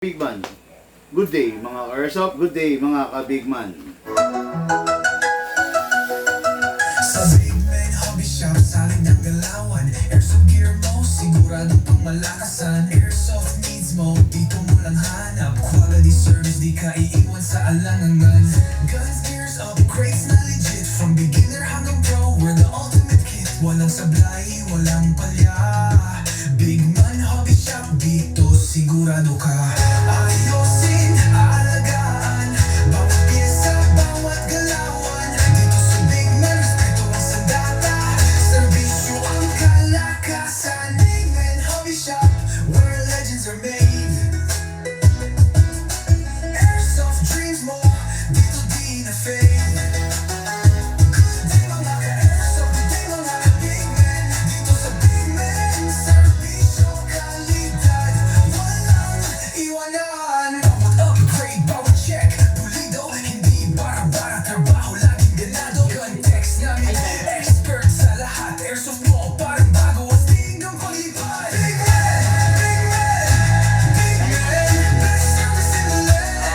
Bigman. Good day mga Airsoft, good day mga ka-Bigman. Sa Big Man Hobby Shop, saling ng galawan. Airsoft gear mo, sigurado pang malakasan. Airsoft needs mo, dito mo lang hanap. Quality service, di ka iiwan sa alangangan. Guns, gears, upgrades na legit. From beginner hanggang pro, we're the ultimate kit. Walang sablay, walang palya. Big Man Hobby Shop, dito sigurado ka. Ayosin, alagaan, bawat pyesa, bawat galawan. Dito sa Big Man, respeto ang sandata. Serbisyo ang kalakasan. Big Man Hobby Shop, where legends are made. Airsoft dreams mo, dito di na fade. Good day mga ka-airsoft, good day mga ka-Big Man. Dito sa Big Man, serbisyo, kalidad, walang iwanan. Bawat upgrade, bawat check, pulido, hindi bara-bara, trabaho laging ganado. Gun techs namin, expert sa lahat. Airsoft mo, parang bago, astig ng paglipad. Big Man, Big Man, Big Man, best service in the land.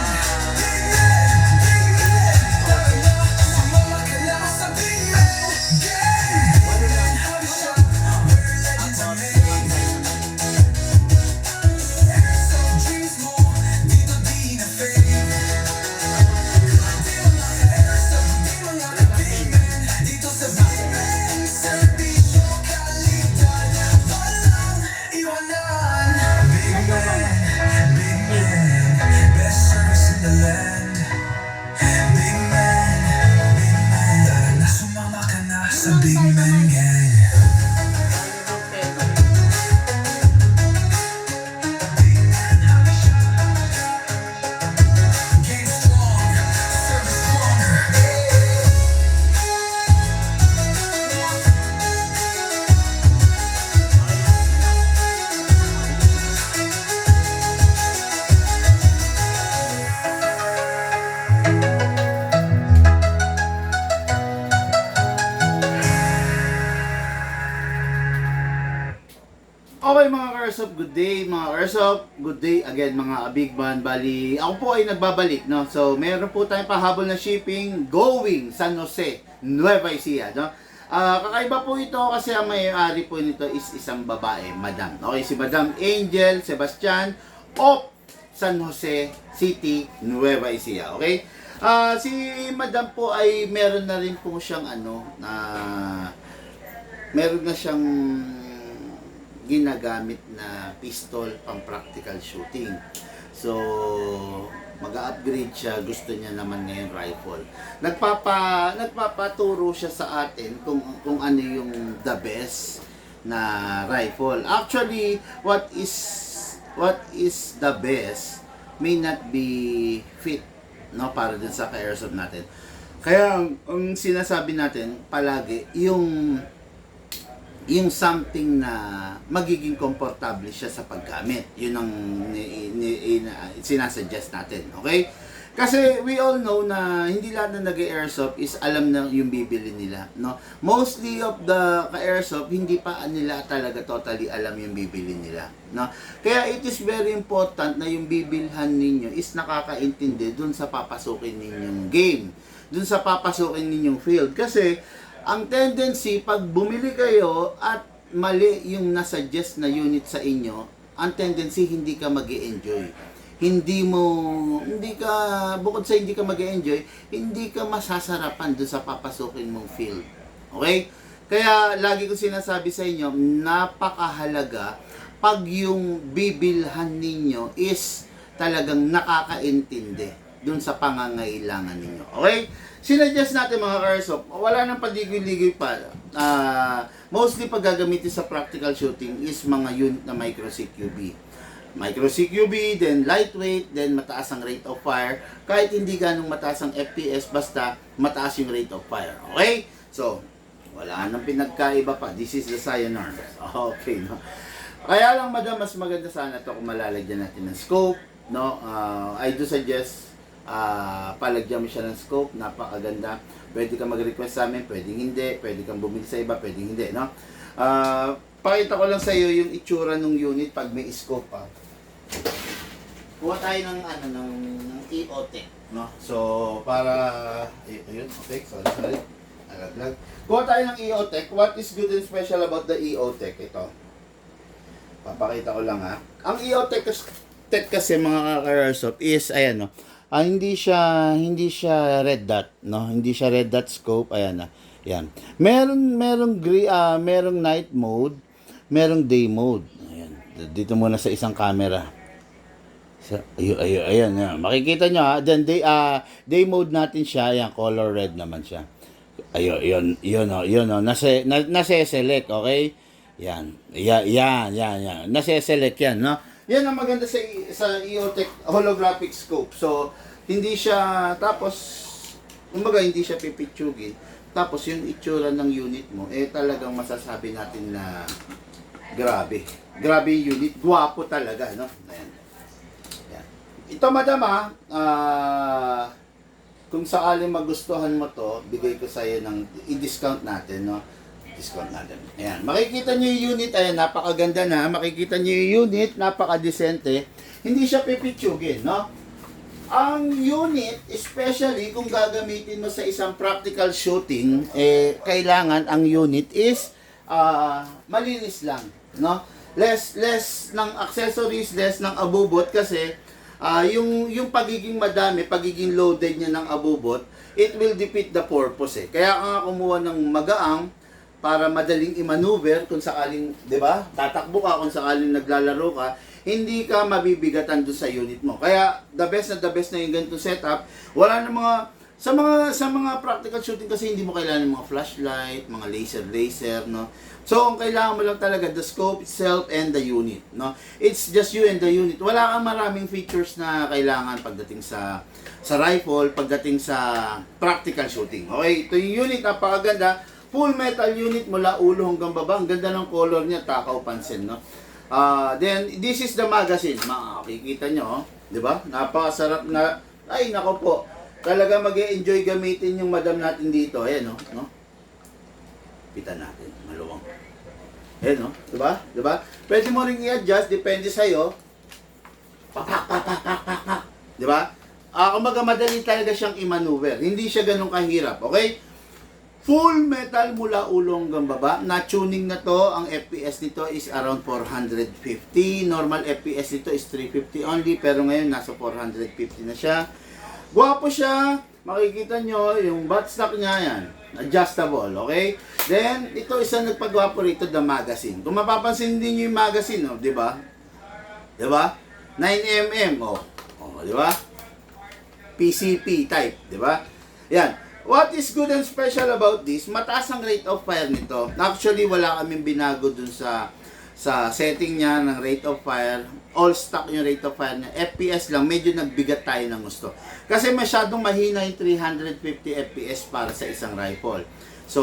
Big Man, Big Man, tara na, sumama ka na sa Big Man Gang. Big Man Hobby Shop, where legends are made. Airsoft dreams mo, dito di na fade. Good day mga ka-airsoft, good day mga ka-Big Man. Dito sa Big Man, serbisyo, kalidad, walang iwanan. Big Man, Big Man, best service in the land. Big Man, tara na, sumama ka na sa Big Man Gang. Game strong, service stronger. Okay mga Airsoft, good day mga Airsoft, good day again mga Bigman. Bali, ako po ay nagbabalik, no? So, meron po tayong pahabol na shipping going San Jose, Nueva Ecija, no? Kakaiba po ito kasi ang may-ari po nito is isang babae, Madam. Okay, si Madam Angel Sebastian of San Jose City, Nueva Ecija. Okay? Si Madam po ay meron na rin po siyang meron na siyang ginagamit na pistol pang practical shooting. So, mag-upgrade siya, gusto niya naman ngayon rifle. Nagpapaturo siya sa atin kung ano yung the best na rifle. Actually, what is the best may not be fit, no, para din sa ka-airsoft natin. Kaya ang sinasabi natin palagi yung something na magiging komportable siya sa paggamit. Yun ang sinasuggest natin. Okay? Kasi we all know na hindi lahat na nag-airsoft is alam na yung bibili nila. No? Mostly of the ka-airsoft, hindi pa nila talaga totally alam yung bibili nila. No? Kaya it is very important na yung bibilhan ninyo is nakakaintindi dun sa papasukin ninyong game. Dun sa papasukin ninyong field. Kasi ang tendency, pag bumili kayo at mali yung nasuggest na unit sa inyo, ang tendency, hindi ka mag-e-enjoy. Bukod sa hindi ka mag-e-enjoy, hindi ka masasarapan doon sa papasukin mong field. Okay? Kaya, lagi ko sinasabi sa inyo, napakahalaga pag yung bibilhan ninyo is talagang nakakaintindi doon sa pangangailangan ninyo. Okay? Sinuggest natin mga Airsoft, wala nang paligoy-ligoy pa. Mostly pag gagamitin sa practical shooting is mga unit na micro CQB. Micro CQB, then lightweight, then mataas ang rate of fire. Kahit hindi ganong mataas ang FPS, basta mataas yung rate of fire. Okay? So, wala nang pinagkaiba pa. This is the Scion Arms. Okay, no? Kaya lang, madam, mas maganda sana ito kung malalagyan natin ng scope. No? I do suggest palagyan mo siya ng scope, napakaganda. Pwede kang mag-request sa amin, pwedeng hindi, pwede kang bumili sa iba, pwedeng hindi, no? Pakita ko lang sa iyo yung itsura ng unit pag may scope, kuha tayo ng ano ng EOTech, no? So para ayun, okay, sorry. Nalaglag. Kuha tayo ng EOTech. What is good and special about the EOTech? Ito. Papakita ko lang ha. Ang EOTech kasi mga ka-airsoft is ayan no. Hindi siya red dot, no? Hindi siya red dot scope, ayan na. Yan. Merong night mode, merong day mode. Ayan. Dito muna sa isang camera. Ayan, ayan. Makikita nyo ha. Then day mode natin siya, ayan, color red naman siya. Ayun, yun o. Nase-select, okay? Yan. Yan. Nase-select yan, no? Yan ang maganda sa EOTech holographic scope. So, hindi siya, hindi siya pipitsugin. Tapos, yung itsura ng unit mo, talagang masasabi natin na grabe. Grabe yung unit. Gwapo talaga, no? Ayan. Yan. Ito, madam, kung sakaling magustuhan mo to, bigay ko sa'yo ng i-discount natin, no? Discount natin. Ayan. Makikita nyo yung unit. Ayan, napakaganda na. Makikita nyo yung unit. Napakadesente. Hindi siya pipitsugin, no? Ang unit, especially kung gagamitin mo sa isang practical shooting, kailangan ang unit is malinis lang, no? Less ng accessories, less ng abubot kasi yung pagiging madami, pagiging loaded niya ng abubot, it will defeat the purpose. Kaya nga kumuha ng magaang para madaling i-maneuver kung sakaling, 'di ba? Tatakbo ka kung sakaling naglalaro ka, hindi ka mabibigatan doon sa unit mo. Kaya the best na yung ganito setup. Wala na sa mga practical shooting kasi hindi mo kailangan ng mga flashlight, mga laser, no? So, ang kailangan mo lang talaga the scope itself and the unit, no? It's just you and the unit. Wala kang maraming features na kailangan pagdating sa rifle, pagdating sa practical shooting. Okay, ito yung unit, napakaganda. Full metal unit mula ulo hanggang baba. Ang ganda ng color niya, takaw pansin, no? Then, this is the magazine. Makikita nyo, di ba? Napakasarap na, ay, nako po. Talaga mag-e-enjoy gamitin yung madam natin dito. Ayan, no? Pitan natin, maluwang. Ayan, no? Di ba? Di ba? Pwede mo ring i-adjust, depende sa'yo. Pak. Di ba? Kumbaga madali talaga siyang i-maneuver. Hindi siya ganun kahirap, okay? Full metal mula ulo hanggang baba. Na-tuning na to. Ang FPS nito is around 450. Normal FPS nito is 350 only. Pero ngayon, nasa 450 na siya. Gwapo siya. Makikita nyo, yung buttstock niya yan. Adjustable, okay? Then, ito isang nagpagwapo rito, the magazine. Kung mapapansin din nyo yung magazine, di ba? Di ba? 9mm, di ba? PCP type, di ba? Yan. What is good and special about this? Mataas ang rate of fire nito. Actually, wala kaming binago dun sa setting niya ng rate of fire. All stock yung rate of fire niya. FPS lang, medyo nagbigat tayo ng gusto. Kasi masyadong mahina yung 350 FPS para sa isang rifle. So,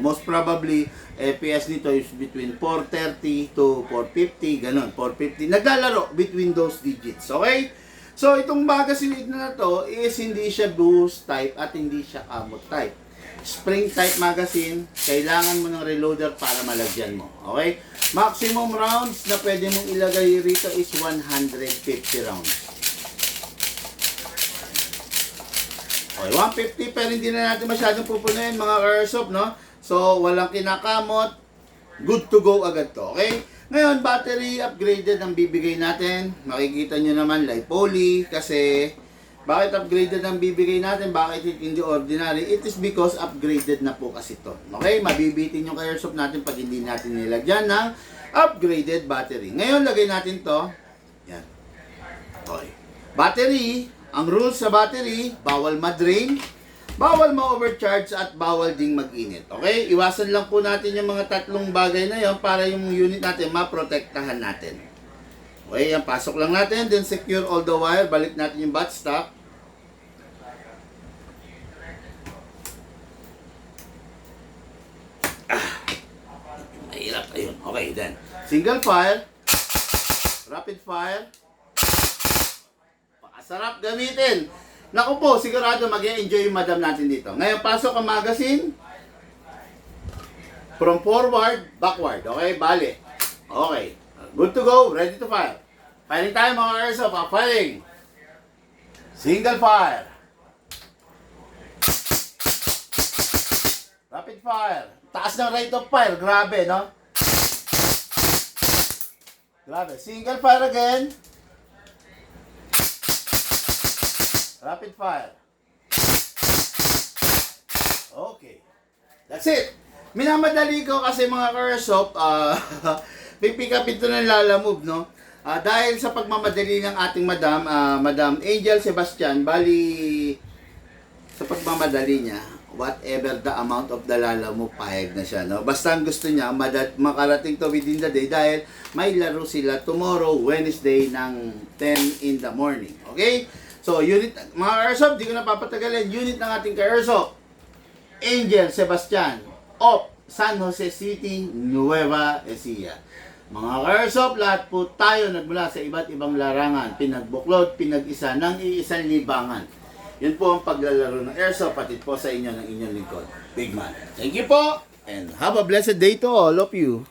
most probably, FPS nito is between 430 to 450, ganun, 450. Naglalaro between those digits, okay? So, itong magazine na to is hindi siya boost type at hindi siya ammo type. Spring type magazine, kailangan mo ng reloader para malagyan mo. Okay? Maximum rounds na pwede mong ilagay rito is 150 rounds. Okay, 150 pero hindi na natin masyadong pupunuin mga airsoft, no? So, walang kinakamot. Good to go agad to, okay? Ngayon, battery upgraded ang bibigay natin. Makikita nyo naman, lipoly. Kasi, bakit upgraded ang bibigay natin? Bakit hindi ordinary? It is because upgraded na po kasi to. Okay? Mabibitin yung airsoft natin pag hindi natin nilagyan ng upgraded battery. Ngayon, lagay natin to. Yan. Okay. Battery. Ang rules sa battery, bawal ma-drain, bawal ma-overcharge at bawal ding mag-init. Okay? Iwasan lang po natin yung mga tatlong bagay na yon para yung unit natin maprotektahan natin. Okay, yan, pasok lang natin, then secure all the wire, balik natin yung buttstock. Mahirap, ayun. Okay, then. Single fire, rapid fire, pakasarap gamitin. Naku po, sigurado mag-e-enjoy yung madam natin dito. Ngayon, pasok ang magazine. From forward, backward. Okay, bali. Okay. Good to go. Ready to fire. Firing tayo mga ka-airsoft. Firing. Single fire. Rapid fire. Taas ng rate of fire. Grabe, no? Grabe. Single fire again. Rapid fire. Okay. That's it. Minamadali ko kasi mga ka-airsoft, pipick up ito ng lalamove, no? Dahil sa pagmamadali ng ating Madam Angel Sebastian, bali sa pagmamadali niya, whatever the amount of the lalamove, pahig na siya, no? Basta ang gusto niya, makarating to within the day dahil may laro sila tomorrow, Wednesday, ng 10 in the morning. Okay? So, unit, mga ka-airsoft, di ko na papatagalin, unit ng ating ka-airsoft, Angel Sebastian of San Jose City, Nueva Ecija. Mga ka-airsoft, lahat po tayo nagmula sa iba't ibang larangan, pinagbuklod, pinag-isa ng iisang libangan. Yun po ang paglalaro ng airsoft, patid po sa inyo ng inyong lingkod, Big Man. Thank you po, and have a blessed day to all of you.